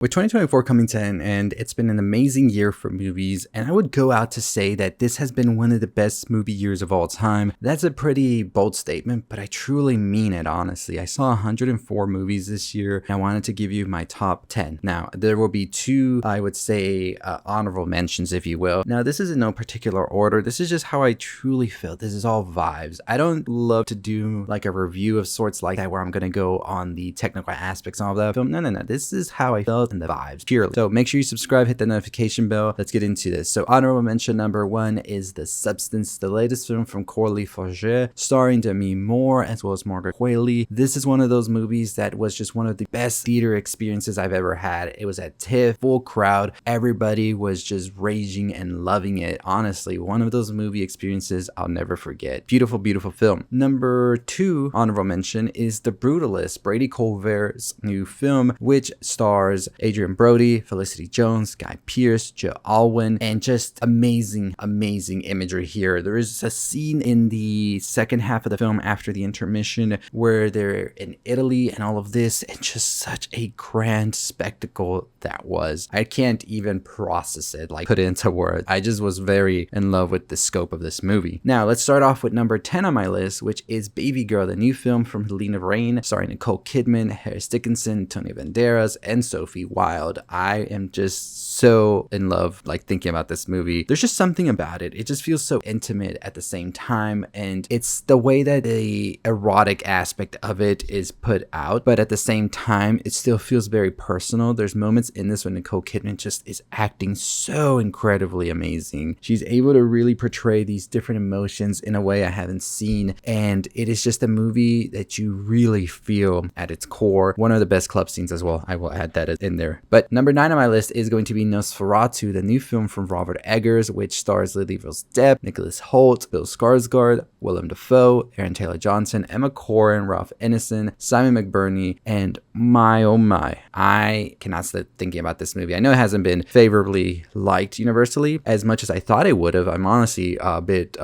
With 2024 coming to an end, it's been an amazing year for movies, and I would go out to say that this has been one of the best movie years of all time. That's a pretty bold statement, but I truly mean it, honestly. I saw 104 movies this year, and I wanted to give you my top 10. Now, there will be two, I would say, honorable mentions, if you will. Now, this is in no particular order. This is just how I truly feel. This is all vibes. I don't love to do like a review of sorts like that where I'm going to go on the technical aspects and all of that film. No. This is how I felt and the vibes purely. So make sure you subscribe, hit the notification bell. Let's get into this. So honorable mention number one is The Substance, the latest film from Coralie Forget, starring Demi Moore as well as Margaret Qualley. This is one of those movies that was just one of the best theater experiences I've ever had. It was at TIFF, full crowd. Everybody was just raging and loving it. Honestly, one of those movie experiences I'll never forget. Beautiful, beautiful film. Number two honorable mention is The Brutalist, Brady Colvert's new film, which stars Adrian Brody, Felicity Jones, Guy Pearce, Joe Alwyn, and just amazing, amazing imagery here. There is a scene in the second half of the film after the intermission where they're in Italy and all of this, and just such a grand spectacle that was. I can't even process it, like put it into words. I just was very in love with the scope of this movie. Now, let's start off with number 10 on my list, which is Baby Girl, the new film from Helena Rain, starring Nicole Kidman, Harris Dickinson, Tony Banderas, and Sophie Wilde. I am just so in love, like thinking about this movie. There's just something about it. It just feels so intimate at the same time, and it's the way that the erotic aspect of it is put out, but at the same time, it still feels very personal. There's moments in this when Nicole Kidman just is acting so incredibly amazing. She's able to really portray these different emotions in a way I haven't seen, and it is just a movie that you really feel at its core. One of the best club scenes as well. I will add that in there. But number 9 on my list is going to be Nosferatu, the new film from Robert Eggers, which stars Lily Rose Depp, Nicholas Hoult, Bill Skarsgård, Willem Dafoe, Aaron Taylor Johnson, Emma Corrin, Ralph Ineson, Simon McBurney, and my oh my, I cannot stop thinking about this movie. I know it hasn't been favorably liked universally as much as I thought it would have. I'm honestly a bit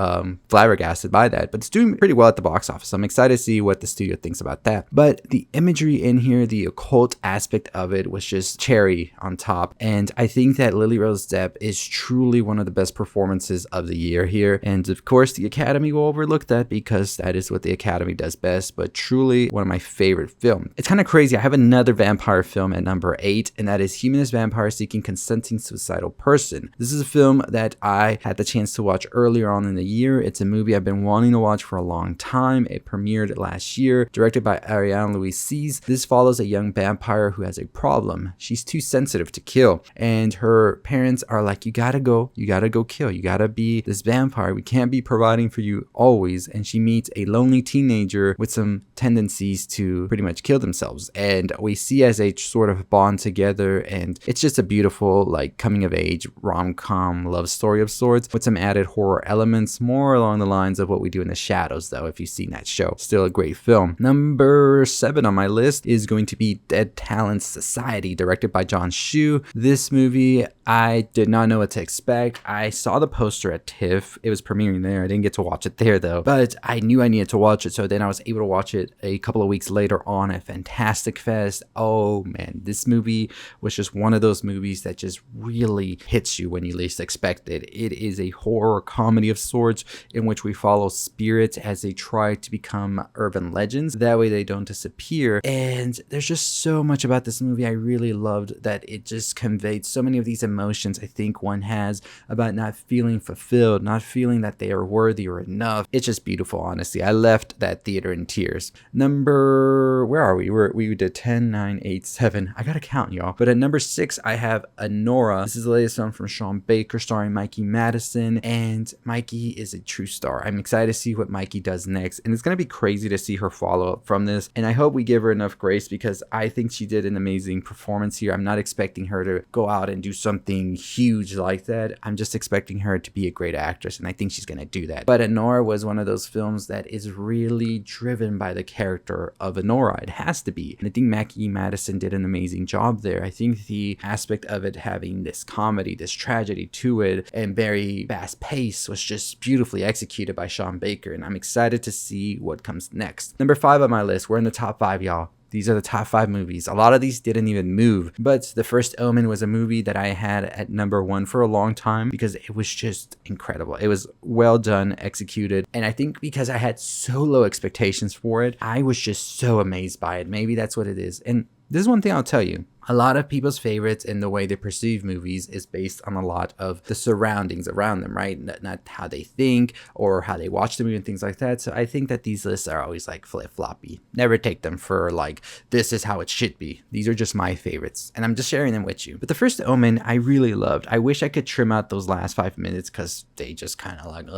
flabbergasted by that, but it's doing pretty well at the box office. I'm excited to see what the studio thinks about that. But the imagery in here, the occult aspect of it was just cherry on top, and I think that Lily Rose Depp is truly one of the best performances of the year here, and of course the Academy will overlook that because that is what the Academy does best, but truly one of my favorite films. It's kind of crazy. I have another vampire film at number 8, and that is Humanist Vampire Seeking Consenting Suicidal Person. This is a film that I had the chance to watch earlier on in the year. It's a movie I've been wanting to watch for a long time. It premiered last year, directed by Ariane Louis Cisse. This follows a young vampire who has a problem. She's too sensitive to kill, and her parents are like, you gotta go kill, you gotta be this vampire, we can't be providing for you always. And she meets a lonely teenager with some tendencies to pretty much kill themselves, and we see as they sort of bond together, and it's just a beautiful like coming of age rom-com love story of sorts with some added horror elements, more along the lines of What We Do in the Shadows, though, if you've seen that show. Still a great film. Number 7 on my list is going to be Dead Talents Society, directed by John Shu. This movie, I did not know what to expect. I saw the poster at TIFF. It was premiering there. I didn't get to watch it there though, but I knew I needed to watch it, so then I was able to watch it a couple of weeks later on at Fantastic Fest. Oh man, this movie was just one of those movies that just really hits you when you least expect it. It is a horror comedy of sorts in which we follow spirits as they try to become urban legends. That way they don't disappear. And there's just so much about this movie I really loved, that it just conveyed so many of these emotions I think one has about not feeling fulfilled, not feeling that they are worthy or enough. It's just beautiful, honestly. I left that theater in tears. Where are we? We did 10, 9, 8, 7. I gotta count, y'all. But at number 6, I have Anora. This is the latest film from Sean Baker, starring Mikey Madison, and Mikey is a true star. I'm excited to see what Mikey does next, and it's gonna be crazy to see her follow up from this, and I hope we give her enough grace because I think she did an amazing performance here. I'm not expecting her to go out and do something huge like that. I'm just expecting her to be a great actress, and I think she's gonna do that. But Anora was one of those films that is really driven by the character of Anora. It has to be. And I think Mikey Madison did an amazing job there. I think the aspect of it having this comedy, this tragedy to it, and very fast pace was just beautifully executed by Sean Baker, and I'm excited to see what comes next. Number 5 on my list, we're in the top 5, y'all. These are the top 5 movies. A lot of these didn't even move, but The First Omen was a movie that I had at number 1 for a long time because it was just incredible. It was well done, executed, and I think because I had so low expectations for it, I was just so amazed by it. Maybe that's what it is. And this is one thing I'll tell you. A lot of people's favorites and the way they perceive movies is based on a lot of the surroundings around them, right? Not how they think or how they watch the movie and things like that. So I think that these lists are always like flip-floppy. Never take them for like, this is how it should be. These are just my favorites, and I'm just sharing them with you. But The First Omen, I really loved. I wish I could trim out those last 5 minutes because they just kind of like,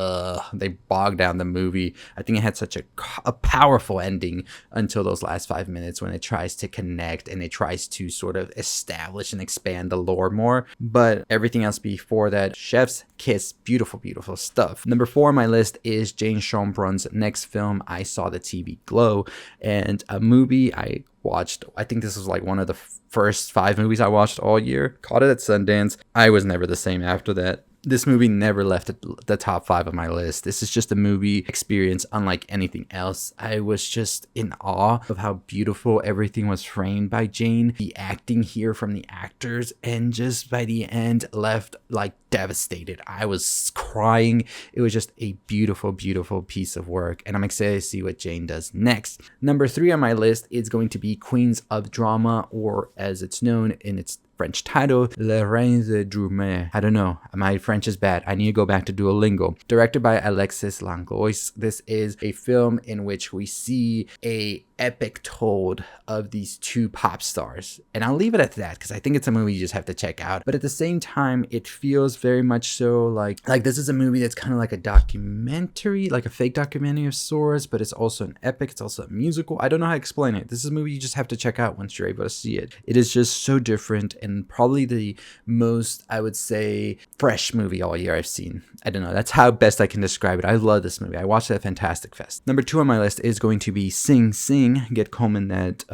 they bogged down the movie. I think it had such a powerful ending until those last 5 minutes when it tries to connect and it tries to sort of establish and expand the lore more. But everything else before that, chef's kiss, beautiful, beautiful stuff. Number 4 on my list is Jane Schonbrun's next film, I Saw the TV Glow, and a movie I watched. I think this was like one of the first 5 movies I watched all year. Caught it at Sundance. I was never the same after that. This movie never left the top 5 of my list. This is just a movie experience unlike anything else. I was just in awe of how beautiful everything was framed by Jane. The acting here from the actors, and just by the end left like devastated. I was crying. It was just a beautiful, beautiful piece of work, and I'm excited to see what Jane does next. Number 3 on my list is going to be Queens of Drama, or as it's known in its French title, Les Reines de Drama. I don't know. My French is bad. I need to go back to Duolingo. Directed by Alexis Langlois. This is a film in which we see a epic told of these 2 pop stars. And I'll leave it at that because I think it's a movie you just have to check out. But at the same time, it feels very much so like this is a movie that's kind of like a documentary, like a fake documentary of sorts, but it's also an epic. It's also a musical. I don't know how to explain it. This is a movie you just have to check out once you're able to see it. It is just so different and probably the most, I would say, fresh movie all year I've seen. I don't know. That's how best I can describe it. I love this movie. I watched it at Fantastic Fest. Number 2 on my list is going to be Sing Sing. Get Coleman that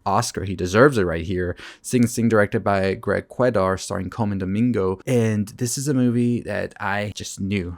Oscar. He deserves it right here. Sing Sing, directed by Greg Quedar, starring Colman Domingo. And this is a movie that I just knew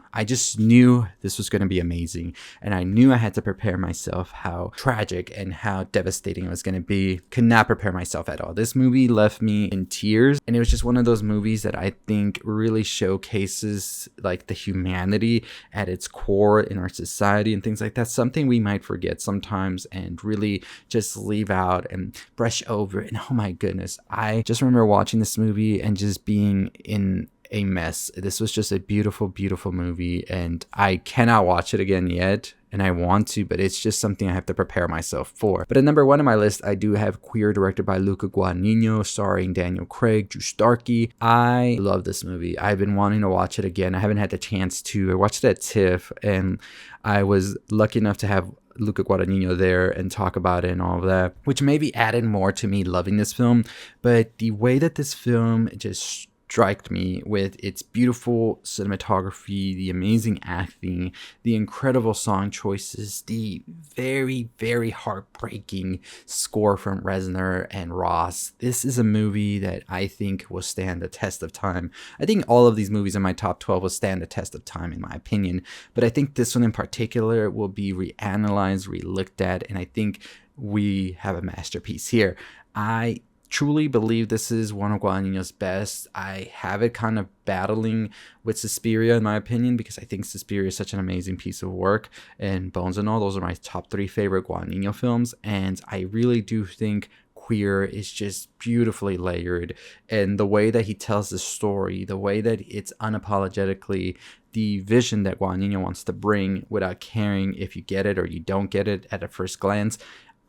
this was going to be amazing. And I knew I had to prepare myself how tragic and how devastating it was going to be. Could not prepare myself at all. This movie left me in tears. And it was just one of those movies that I think really showcases like the humanity at its core in our society and things like that. Something we might forget sometimes and really just leave out and brush over. And oh my goodness, I just remember watching this movie and just being in a mess. This was just a beautiful, beautiful movie, and I cannot watch it again yet. And I want to, but it's just something I have to prepare myself for. But at number 1 on my list, I do have Queer, directed by Luca Guadagnino, starring Daniel Craig, Drew Starkey. I love this movie. I've been wanting to watch it again. I haven't had the chance to. I watched it at TIFF, and I was lucky enough to have Luca Guadagnino there and talk about it and all of that, which maybe added more to me loving this film. But the way that this film just struck me with its beautiful cinematography, the amazing acting, the incredible song choices, the very, very heartbreaking score from Reznor and Ross. This is a movie that I think will stand the test of time. I think all of these movies in my top 12 will stand the test of time, in my opinion. But I think this one in particular will be reanalyzed, re-looked at, and I think we have a masterpiece here. I truly believe this is one of Guadagnino's best. I have it kind of battling with Suspiria, in my opinion, because I think Suspiria is such an amazing piece of work, and Bones and All, those are my top 3 favorite Guadagnino films, and I really do think Queer is just beautifully layered, and the way that he tells the story, the way that it's unapologetically the vision that Guadagnino wants to bring without caring if you get it or you don't get it at a first glance.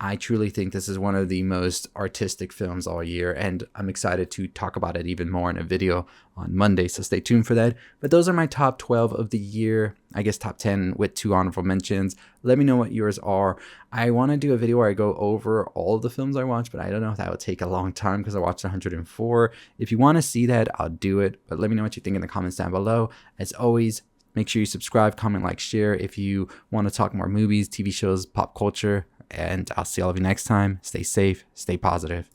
I truly think this is one of the most artistic films all year, and I'm excited to talk about it even more in a video on Monday, so stay tuned for that. But those are my top 12 of the year, I guess top 10 with 2 honorable mentions. Let me know what yours are. I want to do a video where I go over all of the films I watched, but I don't know if that would take a long time because I watched 104. If you want to see that, I'll do it, but let me know what you think in the comments down below. As always, make sure you subscribe, comment, like, share if you want to talk more movies, TV shows, pop culture. And I'll see all of you next time. Stay safe, stay positive.